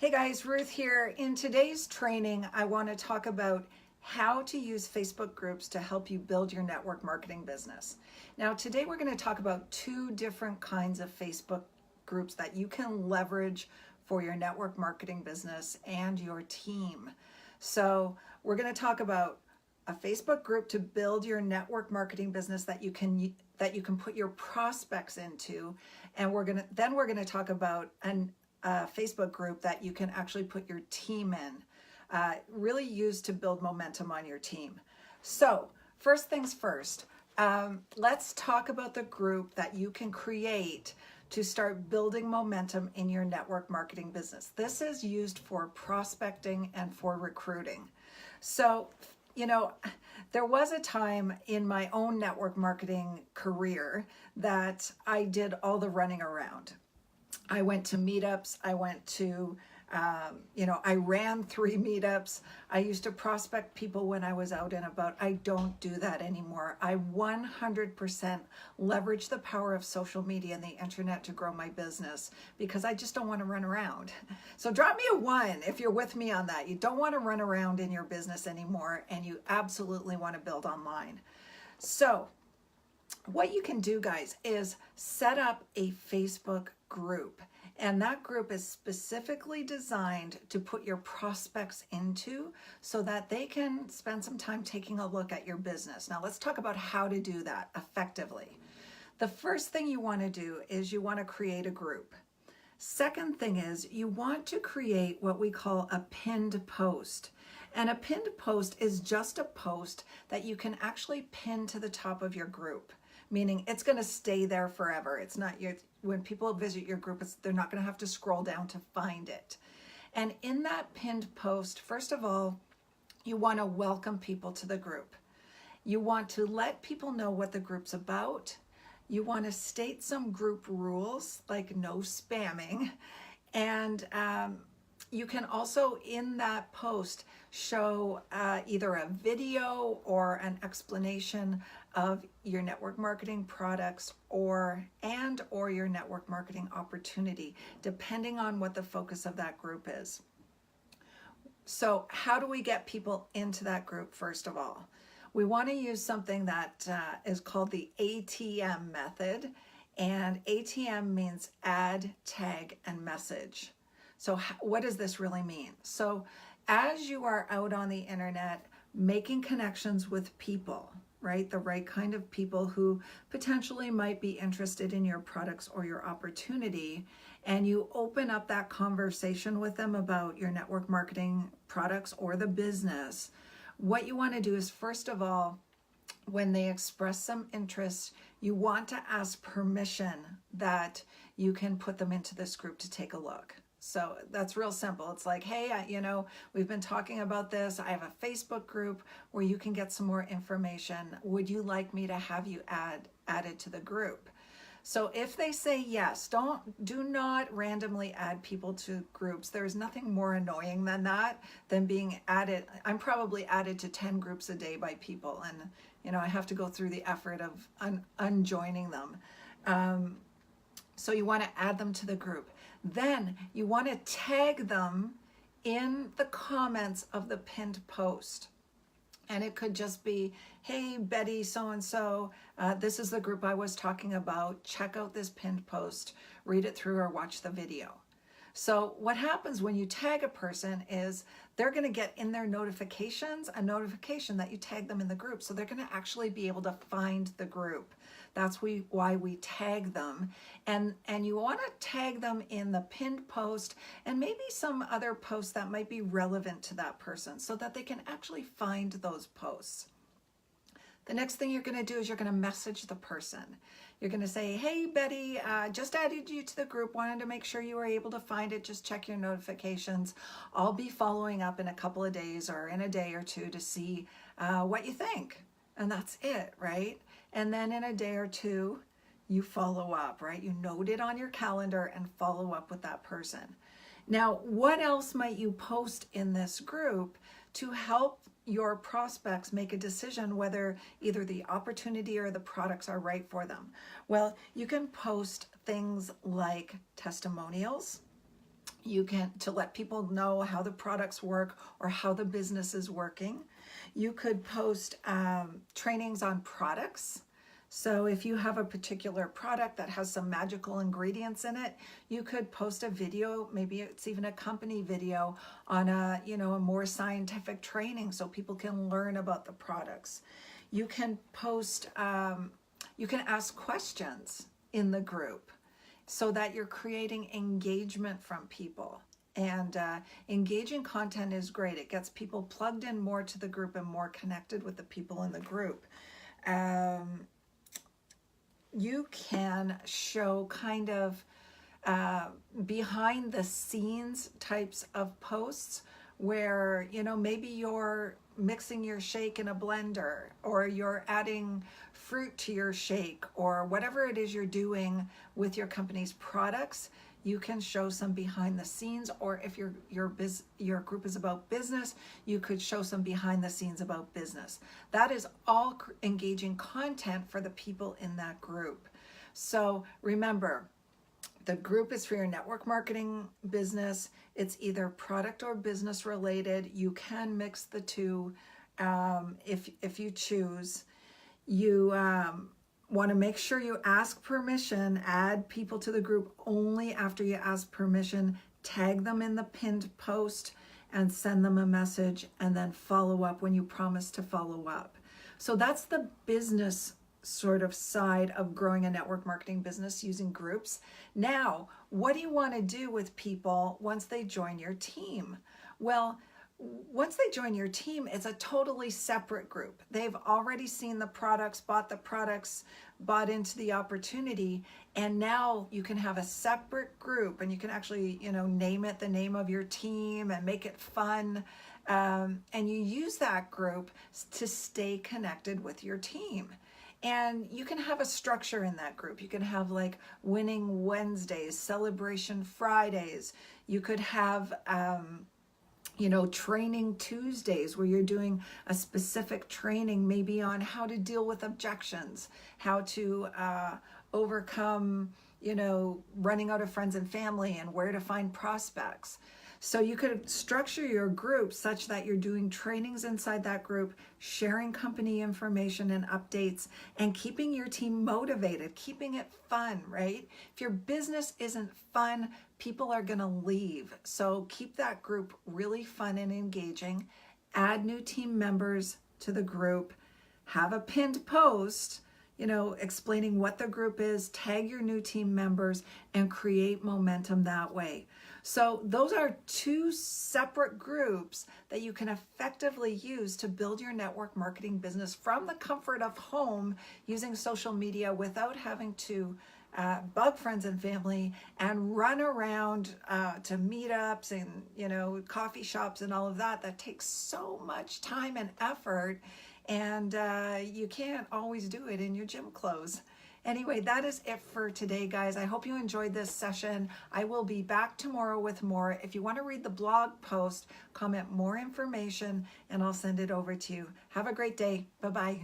Hey guys, Ruth here. In today's training, I want to talk about how to use Facebook groups to help you build your network marketing business. Now, today we're going to talk about two different kinds of Facebook groups that you can leverage for your network marketing business and your team. So, we're going to talk about a Facebook group to build your network marketing business that you can put your prospects into, and we're going to talk about a Facebook group that you can actually put your team in, really use to build momentum on your team. So first things first, let's talk about the group that you can create to start building momentum in your network marketing business. This is used for prospecting and for recruiting. So, there was a time in my own network marketing career that I did all the running around. I went to meetups. I ran 3 meetups. I used to prospect people when I was out and about. I don't do that anymore. I 100% leverage the power of social media and the internet to grow my business because I just don't want to run around. So drop me a 1 if you're with me on that. You don't want to run around in your business anymore, and you absolutely want to build online. So what you can do, guys, is set up a Facebook group. And that group is specifically designed to put your prospects into so that they can spend some time taking a look at your business. Now, let's talk about how to do that effectively. The first thing you want to do is you want to create a group. Second thing is you want to create what we call a pinned post. And a pinned post is just a post that you can actually pin to the top of your group, meaning it's going to stay there forever. It's not when people visit your group, they're not going to have to scroll down to find it. And in that pinned post, first of all, you want to welcome people to the group. You want to let people know what the group's about. You want to state some group rules like no spamming. And you can also, in that post, show either a video or an explanation of your network marketing products or your network marketing opportunity, depending on what the focus of that group is. So how do we get people into that group? First of all, we want to use something that is called the ATM method, and ATM means add, tag, and message. So what does this really mean? So as you are out on the internet making connections with people, right? The right kind of people who potentially might be interested in your products or your opportunity, and you open up that conversation with them about your network marketing products or the business, what you want to do is, first of all, when they express some interest, you want to ask permission that you can put them into this group to take a look. So that's real simple. It's like, hey, we've been talking about this. I have a Facebook group where you can get some more information. Would you like me to have you added to the group? So if they say yes, do not randomly add people to groups. There's nothing more annoying than that, than being added. I'm probably added to 10 groups a day by people, and I have to go through the effort of unjoining them. So you want to add them to the group. Then you want to tag them in the comments of the pinned post. And it could just be, hey, Betty so-and-so, this is the group I was talking about. Check out this pinned post, read it through, or watch the video. So what happens when you tag a person is they're going to get in their notifications a notification that you tag them in the group. So they're going to actually be able to find the group. That's why we tag them. And you want to tag them in the pinned post and maybe some other posts that might be relevant to that person so that they can actually find those posts. The next thing you're going to do is you're going to message the person. You're going to say, hey, Betty, just added you to the group. Wanted to make sure you were able to find it. Just check your notifications. I'll be following up in a couple of days or in a day or two to see what you think. And that's it, right? And then in a day or two, you follow up, right? You note it on your calendar and follow up with that person. Now, what else might you post in this group to help your prospects make a decision whether either the opportunity or the products are right for them? Well, you can post things like testimonials. You can, to let people know how the products work or how the business is working. You could post trainings on products. So if you have a particular product that has some magical ingredients in it, you could post a video, maybe it's even a company video on a, you know, a more scientific training so people can learn about the products. You can post, you can ask questions in the group so that you're creating engagement from people. And engaging content is great. It gets people plugged in more to the group and more connected with the people in the group. You can show kind of behind the scenes types of posts where, you know, maybe you're mixing your shake in a blender, or you're adding fruit to your shake, or whatever it is you're doing with your company's products. You can show some behind the scenes, or if your group is about business, you could show some behind the scenes about business. That is all engaging content for the people in that group. So remember, the group is for your network marketing business. It's either product or business related. You can mix the two if you choose. You want to make sure you ask permission, add people to the group only after you ask permission, tag them in the pinned post and send them a message, and then follow up when you promise to follow up. So that's the business sort of side of growing a network marketing business using groups. Now, what do you want to do with people once they join your team? Well, once they join your team, it's a totally separate group. They've already seen the products, bought into the opportunity, and now you can have a separate group, and you can actually, you know, name it the name of your team and make it fun. And you use that group to stay connected with your team. And you can have a structure in that group. You can have like winning Wednesdays, celebration Fridays. You could have, you know, training Tuesdays where you're doing a specific training, maybe on how to deal with objections, how to overcome, you know, running out of friends and family, and where to find prospects. So you could structure your group such that you're doing trainings inside that group, sharing company information and updates, and keeping your team motivated, keeping it fun, right? If your business isn't fun, people are gonna leave. So keep that group really fun and engaging. Add new team members to the group. Have a pinned post, you know, explaining what the group is, tag your new team members, and create momentum that way. So those are two separate groups that you can effectively use to build your network marketing business from the comfort of home using social media without having to bug friends and family and run around to meetups and, you know, coffee shops and all of that. That takes so much time and effort, and you can't always do it in your gym clothes. Anyway, that is it for today, guys. I hope you enjoyed this session. I will be back tomorrow with more. If you want to read the blog post, comment more information, and I'll send it over to you. Have a great day. Bye-bye.